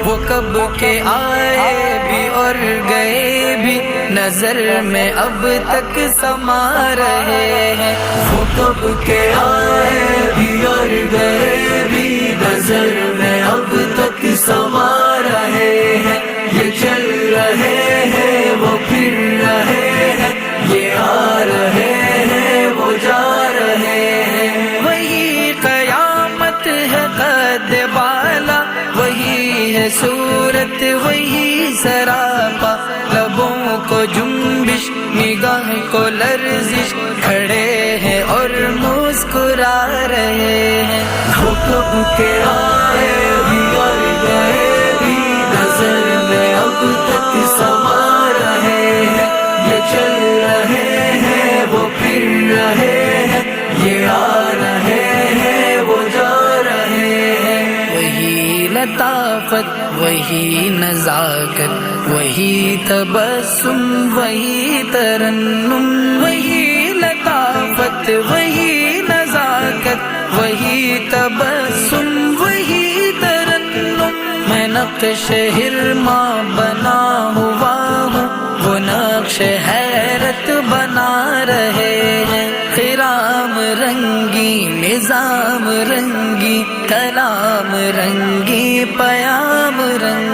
وہ کب کے آئے بھی اور گئے بھی نظر میں اب تک سما رہے ہیں. وہ کب کے آئے بھی اور گئے بھی نظر میں اب تک سما رہے ہیں. یہ چل رہے ہیں وہ پھر رہے ہیں، یہ آ رہے ہیں وہ جا رہے ہیں. وہی قیامت ہے قد بالا، وہی ہے صورت وہی سراپا. لبوں کو جنبش نگاہ کو لرزش، کھڑے ہیں اور مسکرا رہے ہیں. وہ کب کے آئے بھی اور گئے بھی نظر میں اب تک سما رہے ہیں. یہ چل رہے ہیں وہ پھر رہے ہیں، یہ آ رہے ہیں وہ جا رہے ہیں. وہی لطافت وہی نزاکت وہی تبسم وہی ترنم. وہی لطافت وہی نزاکت وہی تبسم وہی ترنم. میں نقش حرما بنا ہوا ہوں، وہ نقش حیرت بنا رہے ہیں. خرام رنگی نظام رنگی کلام رنگی پیام رنگی.